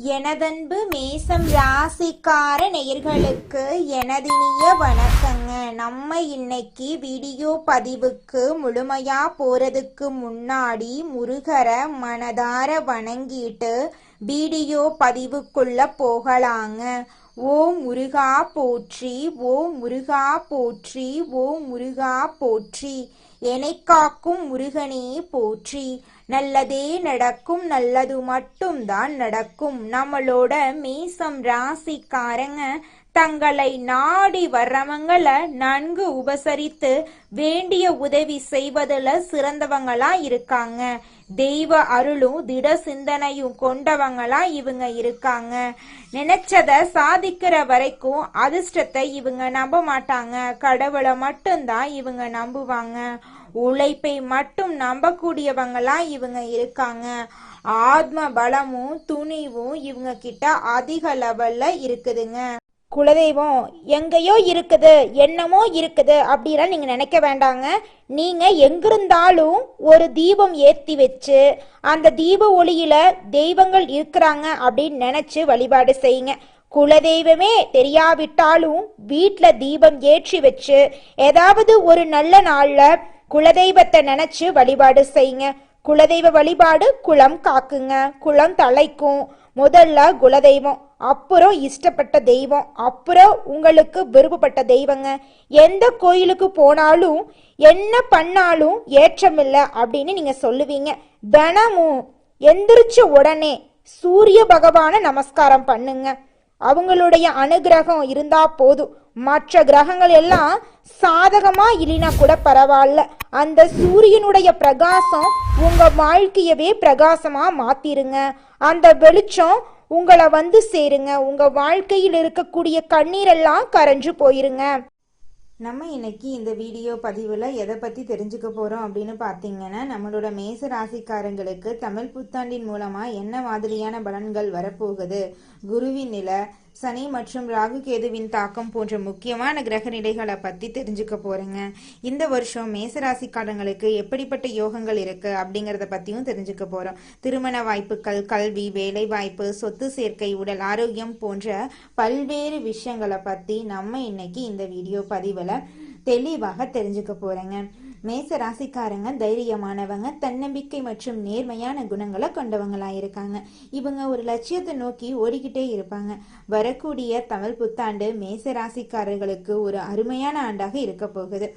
எனதன்பு மேசம் ராசிக்கார நேயர்களுக்கு எனதினிய வணக்கங்க. நம்ம இன்னைக்கு வீடியோ பதிவுக்கு முழுமையா போறதுக்கு முன்னாடி முருகரை மனதார வணங்கிட்டு வீடியோ பதிவுக்குள்ள போகலாங்க. ஓம் முருகா போற்றி, ஓம் முருகா போற்றி, ஓம் முருகா போற்றி. என்னை காக்கும் முருகனே போற்றி. நல்லதே நடக்கும், நல்லது மட்டும்தான் நடக்கும். நம்மளோட மேசம் ராசிக்காரங்க தங்களை நாடி வர்றவங்களை நன்கு உபசரித்து வேண்டிய உதவி செய்வதில் சிறந்தவங்களா இருக்காங்க. தெய்வ அருளும் திட சிந்தனையும் கொண்டவங்களா இவங்க இருக்காங்க. நினைச்சத சாதிக்கிற வரைக்கும் அதிர்ஷ்டத்தை இவங்க நம்ப மாட்டாங்க. கடவுளை மட்டும்தான் இவங்க நம்புவாங்க. உழைப்பை மட்டும் நம்பக்கூடியவங்களா இவங்க இருக்காங்க. ஆத்ம பலமும் துணிவும் இவங்க கிட்ட அதிக லெவல்ல இருக்குதுங்க. குலதெய்வம் எங்கேயோ இருக்குது, என்னமோ இருக்குது அப்படிலாம் நீங்க நினைக்க வேண்டாங்க. நீங்க எங்கிருந்தாலும் ஒரு தீபம் ஏற்றி வச்சு அந்த தீப ஒளியில தெய்வங்கள் இருக்கிறாங்க அப்படின்னு நினைச்சு வழிபாடு செய்யுங்க. குலதெய்வமே தெரியாவிட்டாலும் வீட்டில் தீபம் ஏற்றி வச்சு ஏதாவது ஒரு நல்ல நாள்ல குலதெய்வத்தை நினைச்சு வழிபாடு செய்யுங்க. குலதெய்வ வழிபாடு குலம் காக்குங்க, குலம் தலைக்கும். முதல்ல குலதெய்வம், அப்புறம் இஷ்டப்பட்ட தெய்வம், அப்புறம் உங்களுக்கு விருப்பப்பட்ட தெய்வங்க. எந்த கோயிலுக்கு போனாலும் என்ன பண்ணாலும் ஏற்றமில்லை அப்படின்னு நீங்க சொல்லுவீங்க. தினமும் எந்திரிச்ச உடனே சூரிய பகவான நமஸ்காரம் பண்ணுங்க. அவங்களுடைய அனுகிரகம் இருந்தா போதும். மற்ற கிரகங்கள் எல்லாம் சாதகமா இல்லைனா கூட பரவாயில்ல, அந்த சூரியனுடைய பிரகாசம் உங்க வாழ்க்கையவே பிரகாசமா மாத்திருங்க. அந்த வெளிச்சம் உங்களை வந்து சேருங்க. உங்க வாழ்க்கையில் இருக்கக்கூடிய கண்ணீரெல்லாம் கரைஞ்சு போயிருங்க. நம்ம இன்னைக்கு இந்த வீடியோ பதிவில் எதை பற்றி தெரிஞ்சுக்க போகிறோம் அப்படின்னு பார்த்தீங்கன்னா, நம்மளோட மேச ராசிக்காரங்களுக்கு தமிழ் புத்தாண்டின் மூலமாக என்ன மாதிரியான பலன்கள் வரப்போகுது, குருவின் நிலை, சனி மற்றும் ராகு கேதுவின் தாக்கம் போன்ற முக்கியமான கிரக நிலைகளை பற்றி தெரிஞ்சுக்க போகிறேங்க. இந்த வருஷம் மேசராசிக்காரங்களுக்கு எப்படிப்பட்ட யோகங்கள் இருக்குது அப்படிங்கிறத பற்றியும் தெரிஞ்சுக்க போகிறோம். திருமண வாய்ப்புகள், கல்வி, வேலை வாய்ப்பு, சொத்து சேர்க்கை, உடல் ஆரோக்கியம் போன்ற பல்வேறு விஷயங்களை பற்றி நம்ம இன்னைக்கு இந்த வீடியோ பதிவில் தெளிவாக தெரிஞ்சுக்க போகிறேங்க. மேச ராசிக்காரங்க தைரியமானவங்க, தன்னம்பிக்கை மற்றும் நேர்மையான குணங்களை கொண்டவங்களா இருக்காங்க. இவங்க ஒரு லட்சியத்தை நோக்கி ஓடிக்கிட்டே இருப்பாங்க. வரக்கூடிய தமிழ் புத்தாண்டு மேச ராசிக்காரர்களுக்கு ஒரு அருமையான ஆண்டாக இருக்க போகுது.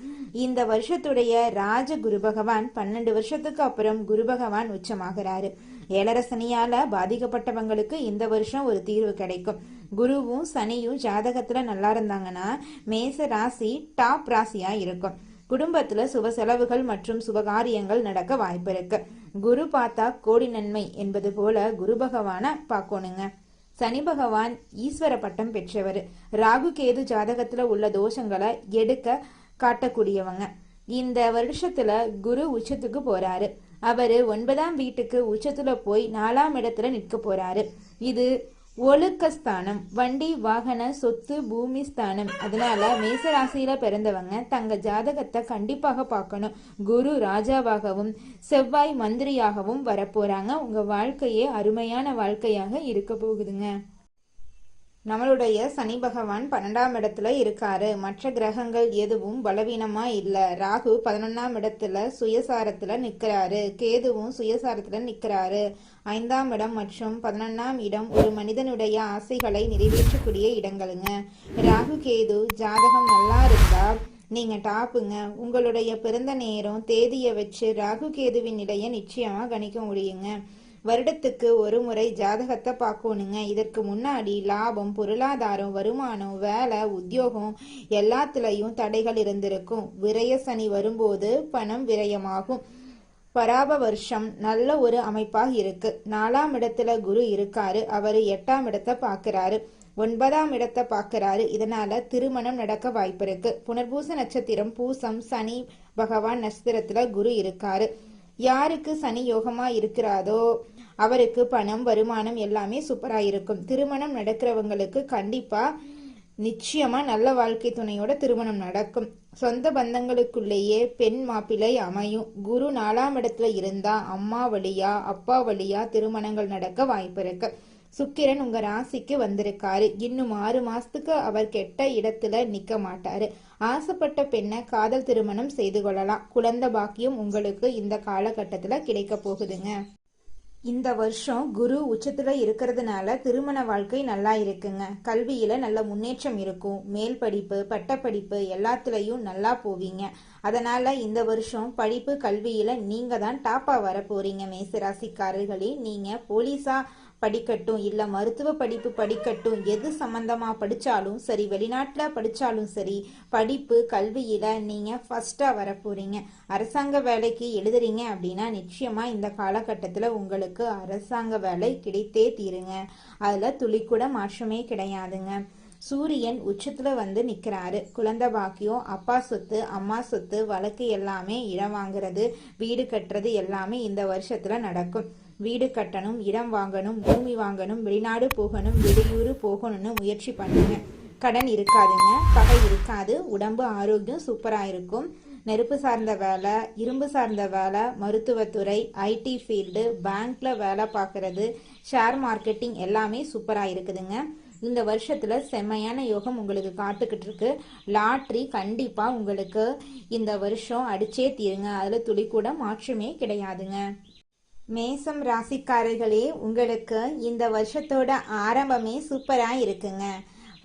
இந்த வருஷத்துடைய ராஜ குரு பகவான் 12 வருஷத்துக்கு அப்புறம் குரு பகவான் உச்சமாகிறாரு. ஏழரை சனியால பாதிக்கப்பட்டவங்களுக்கு இந்த வருஷம் ஒரு தீர்வு கிடைக்கும். குருவும் சனியும் ஜாதகத்துல நல்லா இருந்தாங்கன்னா மேச ராசி டாப் ராசியா இருக்கும். குடும்பத்துல சுப செலவுகள் மற்றும் சுபகாரியங்கள் நடக்க வாய்ப்பு இருக்கு. குரு பார்த்தா கோடி நன்மை என்பது போல குரு பகவான பார்க்கணுங்க. சனி பகவான் ஈஸ்வர பட்டம் பெற்றவர். ராகு கேது ஜாதகத்துல உள்ள தோஷங்களை எடுக்க காட்டக்கூடியவங்க. இந்த வருஷத்துல குரு உச்சத்துக்கு போறாரு. அவரு 9ஆம் வீட்டுக்கு உச்சத்துல போய் 4ஆம் இடத்துல நிற்க போறாரு. இது ஒழுக்க ஸ்தானம், வண்டி வாகன சொத்து பூமி ஸ்தானம். அதனால மேசராசியில பிறந்தவங்க தங்க ஜாதகத்தை கண்டிப்பாக பார்க்கணும். குரு ராஜாவாகவும் செவ்வாய் மந்திரியாகவும் வரப்போறாங்க. உங்க வாழ்க்கையே அருமையான வாழ்க்கையாக இருக்க போகுதுங்க. நம்மளுடைய சனி பகவான் 12ஆம் இடத்துல இருக்காரு. மற்ற கிரகங்கள் எதுவும் பலவீனமா இல்ல. ராகு 11ஆம் இடத்துல சுயசாரத்துல நிக்கிறாரு. கேதுவும் சுயசாரத்துல நிக்கிறாரு. 5ஆம் இடம் மற்றும் 11ஆம் இடம் ஒரு மனிதனுடைய ஆசைகளை நிறைவேற்றக்கூடிய இடங்களுங்க. ராகு கேது ஜாதகம் நல்லா இருந்தா நீங்க டாப்புங்க. உங்களுடைய பிறந்த நேரம் தேதியை வச்சு ராகு கேதுவின் நிலையை நிச்சயமா கணிக்க முடியுங்க. வருடத்துக்கு ஒரு முறை ஜாதகத்தை பார்க்கணுங்க. இதற்கு முன்னாடி லாபம், பொருளாதாரம், வருமானம், வேலை, உத்தியோகம் எல்லாத்துலயும் தடைகள் இருந்திருக்கும். விரய சனி வரும்போது பணம் விரயமாகும். பராப வருஷம் நல்ல ஒரு அமைப்பாக இருக்கு. 4ஆம் இடத்துல குரு இருக்காரு. அவரு 8ஆம் இடத்தை பார்க்கிறாரு, 9ஆம் இடத்தை பார்க்கிறாரு. இதனால திருமணம் நடக்க வாய்ப்பு இருக்கு. புனர்பூச நட்சத்திரம், பூசம், சனி பகவான் நட்சத்திரத்துல குரு இருக்காரு. யாருக்கு சனி யோகமா இருக்கிறாதோ அவருக்கு பணம், வருமானம் எல்லாமே சூப்பரா இருக்கும். திருமணம் நடக்கிறவங்களுக்கு கண்டிப்பா நிச்சயமா நல்ல வாழ்க்கை துணையோட திருமணம் நடக்கும். சொந்த பந்தங்களுக்குள்ளேயே பெண் மாப்பிள்ளை அமையும். குரு 4ஆம் இடத்துல இருந்தா அம்மா வழியா அப்பா வழியா திருமணங்கள் நடக்க வாய்ப்பு இருக்கு. சுக்கிரன் உங்க ராசிக்கு வந்திருக்காரு. இன்னும் 6 மாசத்துக்கு அவர் கெட்ட இடத்துல நிக்க மாட்டாரு. ஆசைப்பட்ட பெண்ணை காதல் திருமணம் செய்து கொள்ளலாம். குழந்தை பாக்கியம் உங்களுக்கு இந்த காலகட்டத்துல கிடைக்க போகுதுங்க. இந்த வருஷம் குரு உச்சத்துல இருக்கிறதுனால திருமண வாழ்க்கை நல்லா இருக்குங்க. கல்வியில நல்ல முன்னேற்றம் இருக்கும். மேல் படிப்பு பட்டப்படிப்பு எல்லாத்துலயும் நல்லா போவீங்க. அதனால இந்த வருஷம் படிப்பு கல்வியில நீங்க தான் டாப்பா வர போறீங்க. மேசராசிக்காரர்களே, நீங்க போலீஸா படிக்கட்டும் இல்ல மருத்துவ படிப்பு படிக்கட்டும், எது சம்பந்தமா படிச்சாலும் சரி, வெளிநாட்டுல படிச்சாலும் சரி, படிப்பு கல்வியில நீங்க ஃபர்ஸ்டா வர போறீங்க. அரசாங்க வேலைக்கு எழுதுறீங்க அப்படின்னா நிச்சயமா இந்த காலகட்டத்துல உங்களுக்கு அரசாங்க வேலை கிடைத்தே தீருங்க. அதுல துளி கூட மாற்றமே கிடையாதுங்க. சூரியன் உச்சத்துல வந்து நிக்கிறாரு. குழந்தை பாக்கியம், அப்பா சொத்து அம்மா சொத்து வழக்கு எல்லாமே, இடம் வாங்குறது வீடு கட்டுறது எல்லாமே இந்த வருஷத்துல நடக்கும். வீடு கட்டணும், இடம் வாங்கணும், பூமி வாங்கணும், வெளிநாடு போகணும், வெளியூர் போகணும்னு முயற்சி பண்ணுங்க. கடன் இருக்காதுங்க, பகை இருக்காது, உடம்பு ஆரோக்கியம் சூப்பரா இருக்கும். நெருப்பு சார்ந்த வேலை, இரும்பு சார்ந்த வேலை, மருத்துவத்துறை, ஐடி ஃபீல்டு, பேங்க்ல வேலை பார்க்கறது, ஷேர் மார்க்கெட்டிங் எல்லாமே சூப்பரா இருக்குதுங்க. இந்த வருஷத்துல செம்மையான யோகம் உங்களுக்கு காத்துக்கிட்டு இருக்கு. லாட்ரி கண்டிப்பா உங்களுக்கு இந்த வருஷம் அடிச்சே தீருங்க. அதுல துளி கூட மாற்றமே கிடையாதுங்க. மேசம் ராசிக்காரர்களே, உங்களுக்கு இந்த வருஷத்தோட ஆரம்பமே சூப்பரா இருக்குங்க.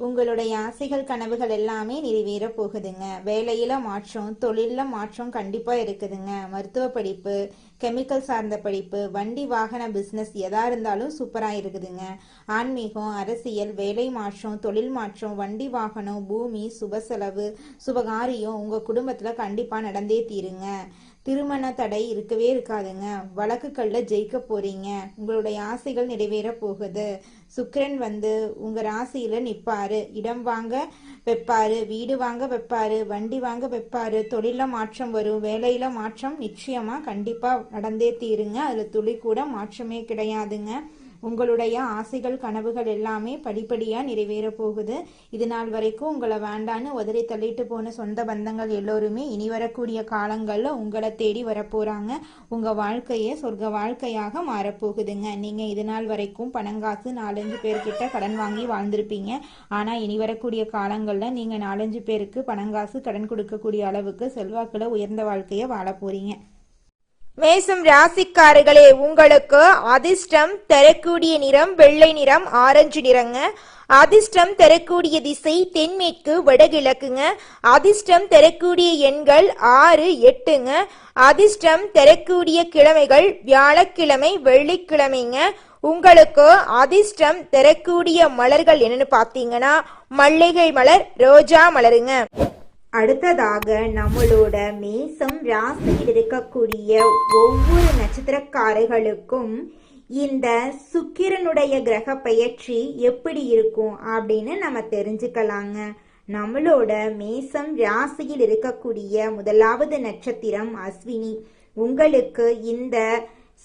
உங்களுடைய ஆசைகள் கனவுகள் எல்லாமே நிறைவேற போகுதுங்க. வேலையில மாற்றம், தொழில மாற்றம் கண்டிப்பா இருக்குதுங்க. மருத்துவ படிப்பு, கெமிக்கல் சார்ந்த படிப்பு, வண்டி வாகன பிசினஸ் எதா இருந்தாலும் சூப்பரா இருக்குதுங்க. ஆன்மீகம், அரசியல், வேலை மாற்றம், தொழில் மாற்றம், வண்டி வாகனம், பூமி, சுப செலவு, சுபகாரியம் உங்க குடும்பத்துல கண்டிப்பா நடந்தே தீருங்க. திருமண தடை இருக்கவே இருக்காதுங்க. வழக்குகள்ல ஜெயிக்க போறீங்க. உங்களுடைய ஆசைகள் நிறைவேற போகுது. சுக்கிரன் வந்து உங்க ராசியில நிப்பாரு. இடம் வாங்க வைப்பாரு, வீடு வாங்க வைப்பாரு, வண்டி வாங்க வைப்பாரு, தொழில மாற்றம் வரும், வேலையில மாற்றம் நிச்சயமா கண்டிப்பா நடந்தே தீருங்க. அதுல துளி கூட மாற்றமே கிடையாதுங்க. உங்களுடைய ஆசைகள் கனவுகள் எல்லாமே படிப்படியா நிறைவேற போகுது. இது நாள் வரைக்கும் உங்களை வேண்டான்னு உதறி தள்ளிட்டு போன சொந்த பந்தங்கள் எல்லோருமே இனி வரக்கூடிய காலங்கள்ல உங்களை தேடி வரப்போறாங்க. உங்க வாழ்க்கையே சொர்க்க வாழ்க்கையாக மாறப்போகுதுங்க. நீங்க இது நாள் வரைக்கும் பணங்காசு 4-5 பேர்கிட்ட கடன் வாங்கி வாழ்ந்திருப்பீங்க. ஆனா இனி வரக்கூடிய காலங்கள்ல நீங்க 4-5 பேருக்கு பணங்காசு கடன் கொடுக்கக்கூடிய அளவுக்கு செல்வாக்குல உயர்ந்த வாழ்க்கைய வாழ போறீங்க. மேசம் ராசிக்காரர்களே, உங்களுக்கு அதிர்ஷ்டம் தரக்கூடிய நிறம் வெள்ளை நிறம், ஆரஞ்சு நிறங்க. அதிர்ஷ்டம் தரக்கூடிய திசை தென்மேற்கு வடகிழக்குங்க. அதிர்ஷ்டம் தரக்கூடிய எண்கள் 6, 8ங்க. அதிர்ஷ்டம் தரக்கூடிய கிழமைகள் வியாழக்கிழமை, வெள்ளிக்கிழமைங்க. உங்களுக்கு அதிர்ஷ்டம் தரக்கூடிய மலர்கள் என்னன்னு பார்த்தீங்கன்னா மல்லிகை மலர், ரோஜா மலருங்க. அடுத்ததாக நம்மளோட மேசம் ராசியில் இருக்கக்கூடிய ஒவ்வொரு நட்சத்திரக்காரர்களுக்கும் இந்த சுக்கிரனுடைய கிரக பெயர்ச்சி எப்படி இருக்கும் அப்படின்னு நம்ம தெரிஞ்சுக்கலாங்க. நம்மளோட மேசம் ராசியில் இருக்கக்கூடிய முதலாவது நட்சத்திரம் அஸ்வினி. உங்களுக்கு இந்த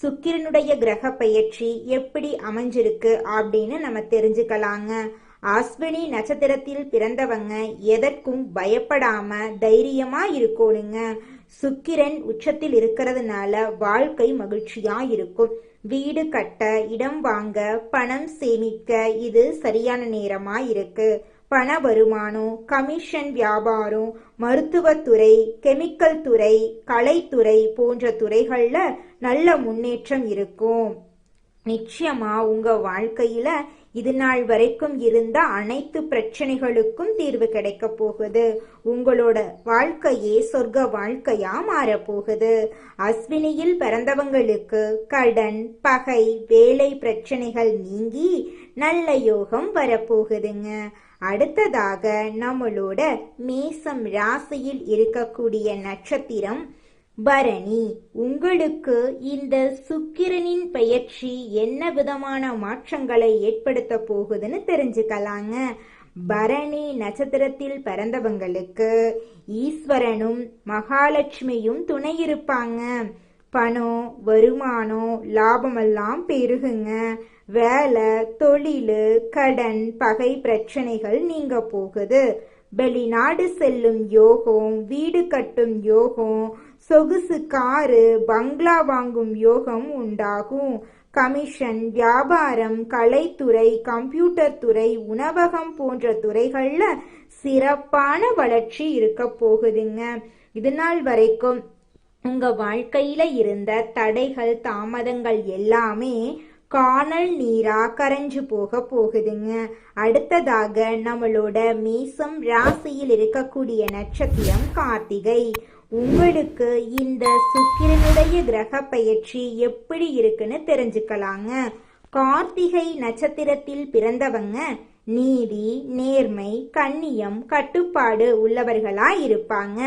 சுக்கிரனுடைய கிரக பெயர்ச்சி எப்படி அமைஞ்சிருக்கு அப்படின்னு நம்ம தெரிஞ்சுக்கலாங்க. அஸ்வினி நட்சத்திரத்தில் பிறந்தவங்க எதற்கும் பயப்படாம தைரியமா இருக்கணுங்க. சுக்கிரன் உச்சத்தில் இருக்கிறதுனால வாழ்க்கை மகிழ்ச்சியா இருக்கும். வீடு கட்ட, இடம் வாங்க, பணம் சேமிக்க இது சரியான நேரமா இருக்கு. பண வருமானம், கமிஷன் வியாபாரம், மருத்துவத்துறை, கெமிக்கல் துறை, கலைத்துறை போன்ற துறைகள்ல நல்ல முன்னேற்றம் இருக்கும். நிச்சயமா உங்க வாழ்க்கையில இது நாள் வரைக்கும் இருந்த அனைத்து பிரச்சனைகளுக்கும் தீர்வு கிடைக்க போகுது. உங்களோட வாழ்க்கையே சொர்க்க வாழ்க்கையா மாறப்போகுது. அஸ்வினியில் பிறந்தவங்களுக்கு கடன், பகை, வேலை பிரச்சனைகள் நீங்கி நல்ல யோகம் வரப்போகுதுங்க. அடுத்ததாக நம்மளோட மேசம் ராசியில் இருக்கக்கூடிய நட்சத்திரம் பரணி. உங்களுக்கு இந்த சுக்கிரனின் பெயர்ச்சி என்ன விதமான மாற்றங்களை ஏற்படுத்த போகுதுன்னு தெரிஞ்சுக்கலாங்க. பரணி நட்சத்திரத்தில் பிறந்தவங்களுக்கு ஈஸ்வரனும் மகாலட்சுமியும் துணை இருப்பாங்க. பணம், வருமானம், லாபமெல்லாம் பெருகுங்க. வேலை, தொழில், கடன், பகை பிரச்சனைகள் நீங்க போகுது. வெளிநாடு செல்லும் யோகம், வீடு கட்டும் யோகம், சொகுசு காரு, பங்களா வாங்கும் யோகம் உண்டாகும். கமிஷன், வியாபாரம், கலைத்துறை, கம்ப்யூட்டர் துறை, உணவகம் போன்ற துறைகள்ல சிறப்பான வளர்ச்சி இருக்க போகுதுங்க. இது நாள் வரைக்கும் உங்க வாழ்க்கையில இருந்த தடைகள், தாமதங்கள் எல்லாமே காணல் நீரா கரைஞ்சு போகுதுங்க. அடுத்ததாக நம்மளோட மேசம் ராசியில் இருக்கக்கூடிய நட்சத்திரம் கார்த்திகை. உங்களுக்கு இந்த சுக்கிரனுடைய கிரக பெயர்ச்சி எப்படி இருக்குன்னு தெரிஞ்சுக்கலாங்க. கார்த்திகை நட்சத்திரத்தில் பிறந்தவங்க நீதி, நேர்மை, கண்ணியம், கட்டுப்பாடு உள்ளவர்களா இருப்பாங்க.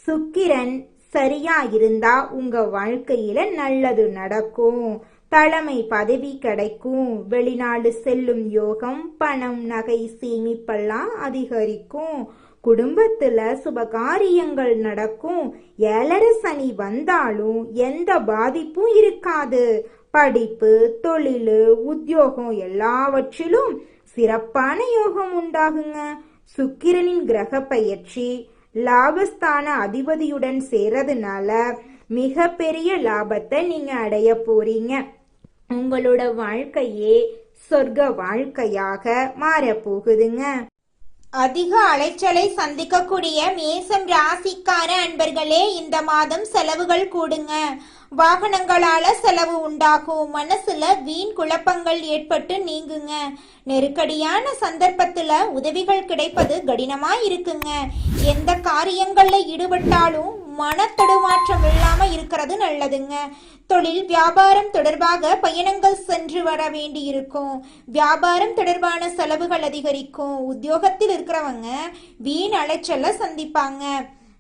சுக்கிரன் சரியா இருந்தா உங்க வாழ்க்கையில நல்லது நடக்கும். தலைமை பதவி கிடைக்கும். வெளிநாடு செல்லும் யோகம், பணம், நகை சேமிப்பெல்லாம் அதிகரிக்கும். குடும்பத்துல சுபகாரியங்கள் நடக்கும். 7 சனி வந்தாலும் எந்த பாதிப்பும் இருக்காது. படிப்பு, தொழில், உத்தியோகம் எல்லாவற்றிலும் சிறப்பான யோகம் உண்டாகுங்க. சுக்கிரனின் கிரக பெயர்ச்சி லாபஸ்தான அதிபதியுடன் சேர்றதுனால மிக பெரிய லாபத்தை நீங்க அடைய போறீங்க. உங்களோட வாழ்க்கையே சொர்க்க வாழ்க்கையாக மாறப்போகுதுங்க. அதிக அலைச்சலை சந்திக்கக்கூடிய மேசம் ராசிக்கார அன்பர்களே, இந்த மாதம் செலவுகள் கூடுங்க. வாகனங்களால செலவு உண்டாகும். மனசுல வீண் குழப்பங்கள் ஏற்பட்டு நீங்குங்க. நெருக்கடியான சந்தர்ப்பத்துல உதவிகள் கிடைப்பது கடினமா இருக்குங்க. எந்த காரியங்கள்ல ஈடுபட்டாலும் மனத்தடுமாற்றம் இல்லாம இருக்கிறது நல்லதுங்க. தொழில், வியாபாரம் தொடர்பாக பயணங்கள் சென்று வர வேண்டி இருக்கும். வியாபாரம் தொடர்பான செலவுகள் அதிகரிக்கும். உத்தியோகத்தில் இருக்கிறவங்க வீண் அலைச்சலை சந்திப்பாங்க.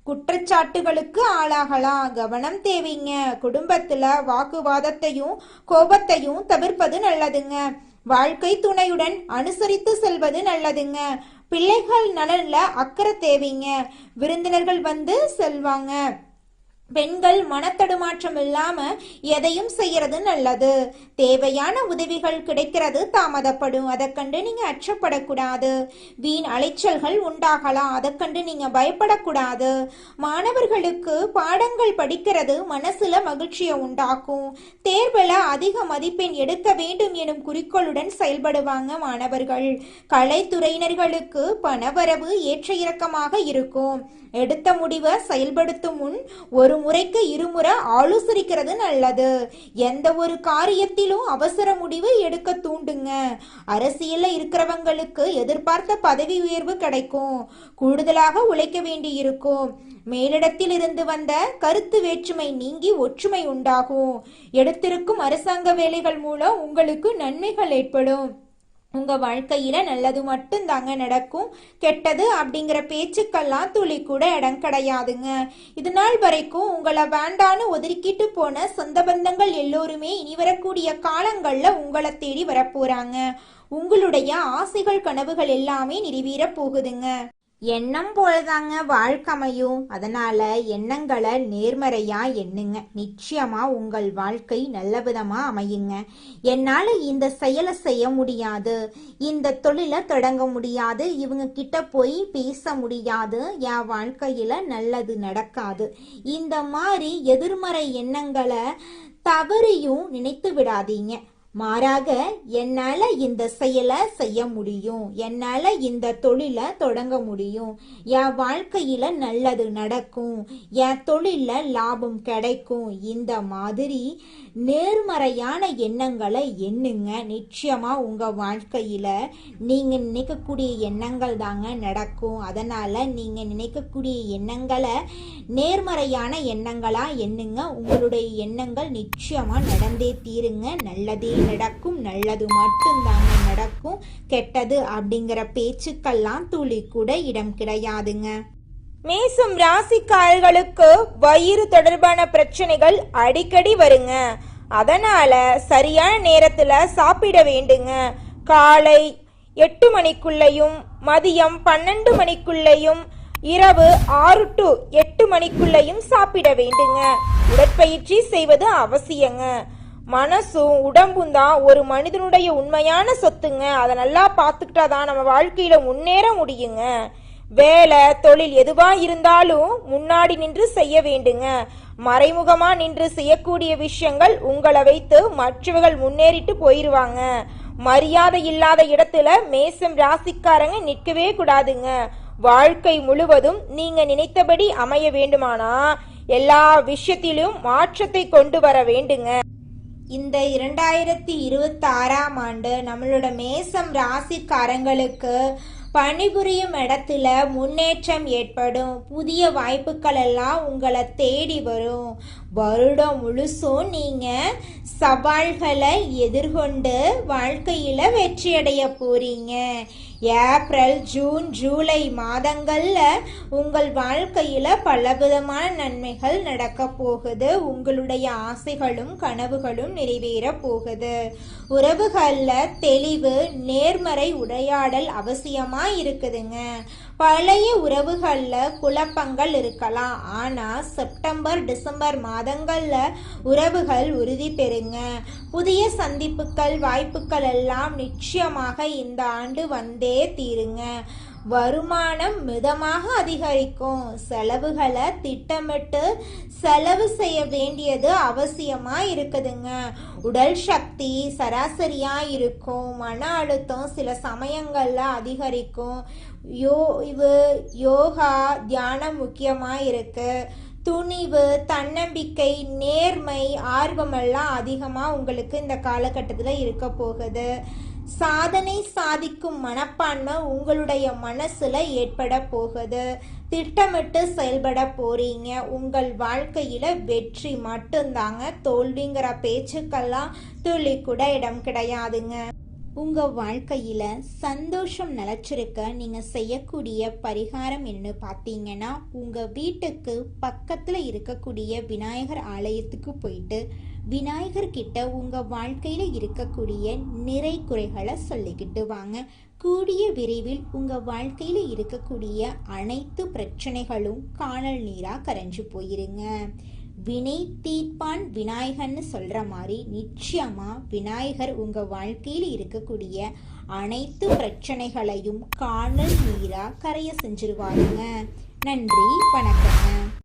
குற்றச்சாட்டுகளுக்கு ஆளாகலாம். கவனம் தேவைங்க. குடும்பத்துல வாக்குவாதத்தையும் கோபத்தையும் தவிர்ப்பது நல்லதுங்க. வாழ்க்கை துணையுடன் அனுசரித்து செல்வது நல்லதுங்க. பிள்ளைகள் நலன்ல அக்கறை தேவைங்க. விருந்தினர்கள் வந்து செல்வாங்க. பெண்கள் மனத்தடுமாற்றம் இல்லாம எதையும் செய்யறது நல்லது. தேவையான உதவிகள் கிடைக்கிறது தாமதப்படும். அதை கண்டு நீங்க அச்சப்படக்கூடாது. வீண் அலைச்சல்கள் உண்டாகலாம். அதை கண்டு நீங்க பயப்படக்கூடாது. மாணவர்களுக்கு பாடங்கள் படிக்கிறது மனசுல மகிழ்ச்சியை உண்டாக்கும். தேர்வுல அதிக மதிப்பெண் எடுக்க வேண்டும் எனும் குறிக்கோளுடன் செயல்படுவாங்க மாணவர்கள். கலைத்துறையினர்களுக்கு பணவரவு ஏற்ற இறக்கமாக இருக்கும். எடுத்த முடிவை செயல்படுத்தும் முன் ஒரு முறைக்கு இருமுறை ஆலோசிக்கிறது நல்லது. எந்த ஒரு காரியத்திலும் அவசர முடிவு எடுக்க தூண்டுங்க. அரசியல்ல இருக்கிறவங்களுக்கு எதிர்பார்த்த பதவி உயர்வு கிடைக்கும். கூடுதலாக உழைக்க வேண்டி இருக்கும். மேலிடத்தில் இருந்து வந்த கருத்து வேற்றுமை நீங்கி ஒற்றுமை உண்டாகும். எடுத்திருக்கும் அரசாங்க வேலைகள் மூலம் உங்களுக்கு நன்மைகள் ஏற்படும். உங்க வாழ்க்கையில நல்லது மட்டும் தாங்க நடக்கும். கெட்டது அப்படிங்கிற பேச்சுக்கெல்லாம் துளி கூட இடம் கிடையாதுங்க. இது நாள் வரைக்கும் உங்களை வேண்டான்னு ஒதுக்கிட்டு போன சொந்த பந்தங்கள் எல்லோருமே இனி வரக்கூடிய காலங்கள்ல உங்களை தேடி வரப்போறாங்க. உங்களுடைய ஆசைகள், கனவுகள் எல்லாமே நிறைவேற போகுதுங்க. எண்ணம் போலதாங்க வாழ்க்கையும். அதனால எண்ணங்களை நேர்மறையா எண்ணுங்க. நிச்சயமா உங்கள் வாழ்க்கை நல்ல விதமா அமையுங்க. என்னால இந்த செயலை செய்ய முடியாது, இந்த தொழிலை தொடங்க முடியாது, இவங்க கிட்ட போய் பேச முடியாது, என் வாழ்க்கையில நல்லது நடக்காது, இந்த மாதிரி எதிர்மறை எண்ணங்களை தவறையும் நினைத்து விடாதீங்க. மாறாக என்னால இந்த செயலை செய்ய முடியும், என்னால இந்த தொழிலை தொடங்க முடியும், என் வாழ்க்கையில நல்லது நடக்கும், என் தொழில லாபம் கிடைக்கும், இந்த மாதிரி நேர்மறையான எண்ணங்களை எண்ணுங்க. நிச்சயமா உங்க வாழ்க்கையில நீங்க நினைக்கக்கூடிய எண்ணங்கள் தாங்க நடக்கும். அதனால நீங்க நினைக்கக்கூடிய எண்ணங்களை நேர்மறையான எண்ணங்களா எண்ணுங்க. உங்களுடைய எண்ணங்கள் நிச்சயமா நடந்தே தீருங்க. நல்லதே நடக்கும். நல்லது மட்டும்தாங்க நடக்கும். கெட்டது அப்படிங்கிற பேச்சுக்கெல்லாம் துளி கூட இடம் கிடையாதுங்க. மேசம் ராசிக்காரர்களுக்கு வயிறு தொடர்பான பிரச்சனைகள் அடிக்கடி வருங்க. அதனால சரியான நேரத்துல சாப்பிட வேண்டுங்க. காலை 8 மணிக்குள்ளையும், மதியம் 12 மணிக்குள்ளையும், இரவு 6 to 8 மணிக்குள்ளையும் சாப்பிட வேண்டுங்க. உடற்பயிற்சி செய்வது அவசியங்க. மனசும் உடம்பும் தான் ஒரு மனிதனுடைய உண்மையான சொத்துங்க. அதை நல்லா பார்த்துக்கிட்டாதான் நம்ம வாழ்க்கையில முன்னேற முடியுங்க. வேலை தொழில் எதுவா இருந்தாலும் முன்னாடி நின்று செய்ய வேண்டுங்க. மறைமுகமா நின்று செய்யக்கூடிய விஷயங்கள் உங்களை வைத்து மற்றவர்கள் முன்னேறிட்டு போயிருவாங்க. மரியாதை இல்லாத இடத்துல மேசம் ராசிக்காரங்க நிற்கவே கூடாதுங்க. வாழ்க்கை முழுவதும் நீங்க நினைத்தபடி அமைய வேண்டுமானா எல்லா விஷயத்திலும் மாற்றத்தை கொண்டு வர வேண்டுங்க. இந்த 2026ஆம் ஆண்டு நம்மளோட மேசம் ராசிக்காரங்களுக்கு பணிபுரியும் இடத்துல முன்னேற்றம் ஏற்படும். புதிய வாய்ப்புகள் எல்லாம் உங்களை தேடி வரும். வருடம் முழுசும் நீங்க சவால்களை எதிர்கொண்டு வாழ்க்கையில வெற்றியடைய போறீங்க. ஏப்ரல் ஜூன் ஜூலை மாதங்கள்ல உங்கள் வாழ்க்கையில பலவிதமான நன்மைகள் நடக்க போகுது. உங்களுடைய ஆசைகளும் கனவுகளும் நிறைவேற போகுது. உறவுகள்ல தெளிவு நேர்மறை உரையாடல் அவசியமா இருக்குதுங்க. பழைய உறவுகள்ல குழப்பங்கள் இருக்கலாம். ஆனா செப்டம்பர் டிசம்பர் மாதங்கள்ல உறவுகள் உறுதி பெறுங்க. புதிய சந்திப்புகள் வாய்ப்புகள் எல்லாம் நிச்சயமாக இந்த ஆண்டு வந்தே தீருங்க. வருமானம் மிதமாக அதிகரிக்கும். செலவுகளை திட்டமிட்டு செலவு செய்ய வேண்டியது அவசியமா இருக்குதுங்க. உடல் சக்தி சராசரியா இருக்கும். மன அழுத்தம் சில சமயங்கள்ல அதிகரிக்கும். யோகா தியானம் முக்கியமா இருக்கு. துணிவு தன்னம்பிக்கை நேர்மை ஆர்வமெல்லாம் அதிகமாக உங்களுக்கு இந்த காலகட்டத்தில் இருக்க போகுது. சாதனை சாதிக்கும் மனப்பான்மை உங்களுடைய மனசுல ஏற்பட போகுது. திட்டமிட்டு செயல்பட போறீங்க. உங்கள் வாழ்க்கையில வெற்றி மட்டும்தாங்க. தோல்விங்கிற பேச்சுக்கெல்லாம் துளி கூட இடம் கிடையாதுங்க. உங்க வாழ்க்கையில சந்தோஷம் நிலைச்சிருக்க நீங்க செய்யக்கூடிய பரிகாரம் என்ன பார்த்தீங்கன்னா, உங்க வீட்டுக்கு பக்கத்துல இருக்கக்கூடிய விநாயகர் ஆலயத்துக்கு போயிட்டு விநாயகர் கிட்ட உங்க வாழ்க்கையில இருக்கக்கூடிய நிறை குறைகளை சொல்லிக்கிட்டு வாங்க. கூடிய விரைவில் உங்க வாழ்க்கையில இருக்கக்கூடிய அனைத்து பிரச்சனைகளும் காணல் நீரா கரைஞ்சு போயிருங்க. வினை தீர்ப்பான் விநாயகர்னு சொல்ற மாதிரி நிச்சயமா விநாயகர் உங்க வாழ்க்கையில் இருக்கக்கூடிய அனைத்து பிரச்சனைகளையும் காணல் நீரா கரைய செஞ்சிருவாருங்க. நன்றி, வணக்கங்க.